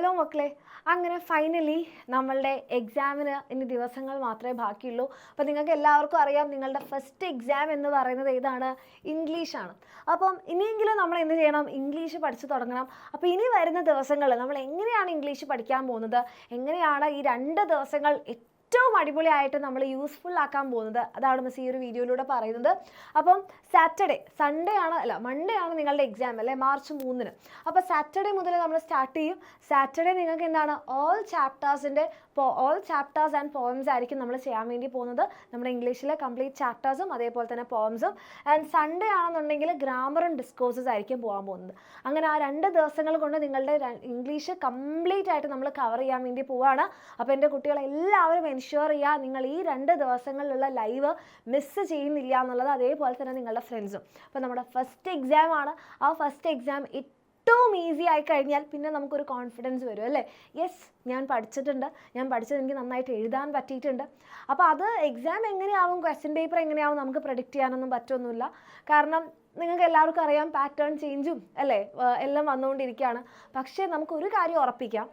Hello മക്കളെ, അങ്ങനെ finally നമ്മളുടെ എക്സാമിന് ഇനി ദിവസങ്ങൾ മാത്രമേ ബാക്കിയുള്ളൂ. അപ്പോൾ നിങ്ങൾക്ക് എല്ലാവർക്കും അറിയാം, നിങ്ങളുടെ ഫസ്റ്റ് എക്സാം എന്ന് പറയുന്നത് ഏതാണ്? ഇംഗ്ലീഷാണ്. അപ്പം ഇനിയെങ്കിലും നമ്മൾ എന്ത് ചെയ്യണം? ഇംഗ്ലീഷ് പഠിച്ചു തുടങ്ങണം. അപ്പോൾ ഇനി വരുന്ന ദിവസങ്ങൾ നമ്മൾ എങ്ങനെയാണ് ഇംഗ്ലീഷ് പഠിക്കാൻ പോകുന്നത്, എങ്ങനെയാണ് ഈ 2 ദിവസങ്ങൾ ഏറ്റവും അടിപൊളിയായിട്ട് നമ്മൾ യൂസ്ഫുൾ ആക്കാൻ പോകുന്നത്, അതാണ് മിസ് ഈ ഒരു വീഡിയോയിലൂടെ പറയുന്നത്. അപ്പം സൺഡേ ആണ്, അല്ല മൺഡേ ആണ് നിങ്ങളുടെ എക്സാം അല്ലേ, മാർച്ച് 3-ന്. അപ്പോൾ സാറ്റർഡേ മുതൽ നമ്മൾ സ്റ്റാർട്ട് ചെയ്യും. സാറ്റർഡേ നിങ്ങൾക്ക് എന്താണ്, ഓൾ ചാപ്റ്റേഴ്സ് ആൻഡ് പോയംസ് ആയിരിക്കും നമ്മൾ ചെയ്യാൻ വേണ്ടി പോകുന്നത്. നമ്മുടെ ഇംഗ്ലീഷിലെ കംപ്ലീറ്റ് ചാപ്റ്റേഴ്സും അതേപോലെ തന്നെ പോയംസും. ആൻഡ് സൺഡേ ആണെന്നുണ്ടെങ്കിൽ ഗ്രാമറും ഡിസ്കോഴ്സസ് ആയിരിക്കും പോകാൻ പോകുന്നത്. അങ്ങനെ ആ 2 ദിവസങ്ങൾ കൊണ്ട് നിങ്ങളുടെ ഇംഗ്ലീഷ് കംപ്ലീറ്റ് ആയിട്ട് നമ്മൾ കവർ ചെയ്യാൻ വേണ്ടി പോവുകയാണ്. അപ്പോൾ എൻ്റെ കുട്ടികളെല്ലാവരും എൻഷുർ ചെയ്യുക, നിങ്ങൾ ഈ 2 ദിവസങ്ങളിലുള്ള ലൈവ് മിസ് ചെയ്യുന്നില്ല എന്നുള്ളത്. അതേപോലെ തന്നെ നിങ്ങളുടെ ഫ്രണ്ട്സും. അപ്പോൾ നമ്മുടെ ഫസ്റ്റ് എക്സാം ആണ്. ആ ഫസ്റ്റ് എക്സാം ഏറ്റവും ഈസി ആയി കഴിഞ്ഞാൽ പിന്നെ നമുക്കൊരു കോൺഫിഡൻസ് വരും അല്ലേ. യെസ്, ഞാൻ പഠിച്ചത് എനിക്ക് നന്നായിട്ട് എഴുതാൻ പറ്റിയിട്ടുണ്ട്. അപ്പോൾ അത് എക്സാം എങ്ങനെയാവും, ക്വസ്റ്റ്യൻ പേപ്പർ എങ്ങനെയാവും നമുക്ക് പ്രഡിക്റ്റ് ചെയ്യാനൊന്നും പറ്റൊന്നുമില്ല. കാരണം നിങ്ങൾക്ക് എല്ലാവർക്കും അറിയാം, പാറ്റേൺ ചേഞ്ചും അല്ലേ എല്ലാം വന്നുകൊണ്ടിരിക്കുകയാണ്. പക്ഷേ നമുക്കൊരു കാര്യം ഉറപ്പിക്കാം,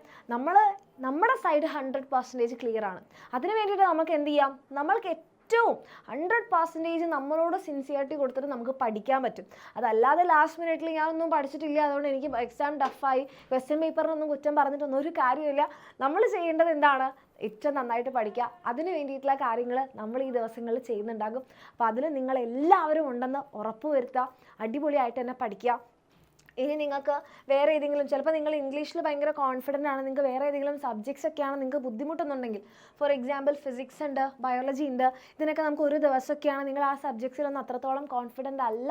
നമ്മുടെ സൈഡ് 100% ക്ലിയർ ആണ്. അതിന് വേണ്ടിയിട്ട് നമുക്ക് എന്ത് ചെയ്യാം, നമ്മൾക്ക് ഏറ്റവും 100% നമ്മളോട് സിൻസിയറിറ്റി കൊടുത്തിട്ട് നമുക്ക് പഠിക്കാൻ പറ്റും. അതല്ലാതെ ലാസ്റ്റ് മിനിറ്റിൽ ഞാനൊന്നും പഠിച്ചിട്ടില്ല, അതുകൊണ്ട് എനിക്ക് എക്സാം ടഫായി, ക്വസ്റ്റ്യൻ പേപ്പറിനൊന്നും കുറ്റം പറഞ്ഞിട്ടൊന്നും ഒരു കാര്യമില്ല. നമ്മൾ ചെയ്യേണ്ടത് എന്താണ്, ഏറ്റവും നന്നായിട്ട് പഠിക്കുക. അതിന് വേണ്ടിയിട്ടുള്ള കാര്യങ്ങൾ നമ്മൾ ഈ ദിവസങ്ങളിൽ ചെയ്യുന്നുണ്ടാകും. അപ്പോൾ അതിൽ നിങ്ങളെല്ലാവരും ഉണ്ടെന്ന് ഉറപ്പ് വരുത്തുക. അടിപൊളിയായിട്ട് തന്നെ പഠിക്കുക. ഇനി നിങ്ങൾക്ക് വേറെ ഏതെങ്കിലും, ചിലപ്പോൾ നിങ്ങൾ ഇംഗ്ലീഷിൽ ഭയങ്കര കോൺഫിഡൻ്റ് ആണ്, നിങ്ങൾക്ക് വേറെ ഏതെങ്കിലും സബ്ജക്ട്സ് ഒക്കെയാണ് നിങ്ങൾക്ക് ബുദ്ധിമുട്ടുന്നുണ്ടെങ്കിൽ, ഫോർ എക്സാമ്പിൾ ഫിസിക്സ് ഉണ്ട്, ബയോളജി ഉണ്ട്, ഇതിനൊക്കെ നമുക്ക് ഒരു ദിവസമൊക്കെയാണ് നിങ്ങൾ ആ സബ്ജക്ട്സിലൊന്നും അത്രത്തോളം കോൺഫിഡൻ്റ് അല്ല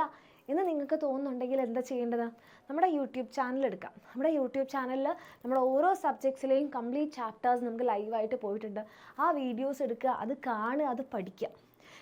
എന്ന് നിങ്ങൾക്ക് തോന്നുന്നുണ്ടെങ്കിൽ എന്താ ചെയ്യേണ്ടത്, നമ്മുടെ യൂട്യൂബ് ചാനൽ എടുക്കാം. നമ്മുടെ യൂട്യൂബ് ചാനലിൽ നമ്മൾ ഓരോ സബ്ജക്ട്സിലെയും കംപ്ലീറ്റ് ചാപ്റ്റേഴ്സ് നമുക്ക് ലൈവായിട്ട് പോയിട്ടുണ്ട്. ആ വീഡിയോസ് എടുക്കുക, അത് കാണുക, അത് പഠിക്കുക.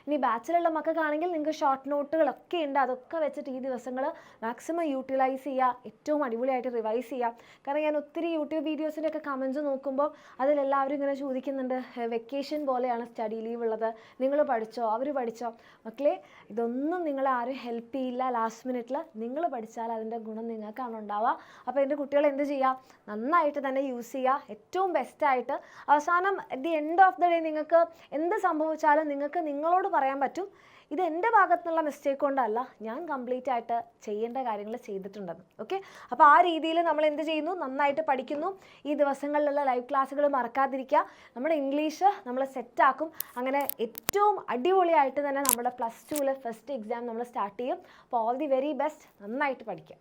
ഇനി ബാച്ചിലുള്ള മക്കൾക്കാണെങ്കിൽ നിങ്ങൾക്ക് ഷോർട്ട് നോട്ടുകളൊക്കെ ഉണ്ട്, അതൊക്കെ വെച്ചിട്ട് ഈ ദിവസങ്ങൾ മാക്സിമം യൂട്ടിലൈസ് ചെയ്യുക, ഏറ്റവും അടിപൊളിയായിട്ട് റിവൈസ് ചെയ്യുക. കാരണം ഞാൻ ഒത്തിരി യൂട്യൂബ് വീഡിയോസിൻ്റെ ഒക്കെ കമൻറ്റ്സ് നോക്കുമ്പോൾ അതിലെല്ലാവരും ഇങ്ങനെ ചോദിക്കുന്നുണ്ട്, വെക്കേഷൻ പോലെയാണ് സ്റ്റഡി ലീവ് ഉള്ളത്, നിങ്ങൾ പഠിച്ചോ, അവർ പഠിച്ചോ? മക്കളെ, ഇതൊന്നും നിങ്ങളെ ആരും ഹെൽപ്പ് ചെയ്യില്ല. ലാസ്റ്റ് മിനിറ്റിൽ നിങ്ങൾ പഠിച്ചാൽ അതിൻ്റെ ഗുണം നിങ്ങൾക്കാണ് ഉണ്ടാവുക. അപ്പോൾ എൻ്റെ കുട്ടികൾ എന്ത് ചെയ്യുക, നന്നായിട്ട് തന്നെ യൂസ് ചെയ്യുക, ഏറ്റവും ബെസ്റ്റായിട്ട്. അവസാനം at the end of the day നിങ്ങൾക്ക് എന്ത് സംഭവിച്ചാലും നിങ്ങൾക്ക് നിങ്ങളോട് പറയാൻ പറ്റും, ഇത് എൻ്റെ ഭാഗത്തുനിന്നുള്ള മിസ്റ്റേക്ക് കൊണ്ടല്ല, ഞാൻ കംപ്ലീറ്റ് ആയിട്ട് ചെയ്യേണ്ട കാര്യങ്ങൾ ചെയ്തിട്ടുണ്ടെന്ന്. ഓക്കെ, അപ്പോൾ ആ രീതിയിൽ നമ്മൾ എന്ത് ചെയ്യുന്നു, നന്നായിട്ട് പഠിക്കുന്നു. ഈ ദിവസങ്ങളിലുള്ള ലൈവ് ക്ലാസ്സുകൾ മറക്കാതിരിക്കുക. നമ്മുടെ ഇംഗ്ലീഷ് നമ്മൾ സെറ്റാക്കും. അങ്ങനെ ഏറ്റവും അടിപൊളിയായിട്ട് തന്നെ നമ്മുടെ +2 ഫസ്റ്റ് എക്സാം നമ്മൾ സ്റ്റാർട്ട് ചെയ്യും. അപ്പോൾ ഓൾ ദി വെരി ബെസ്റ്റ്, നന്നായിട്ട് പഠിക്കുക.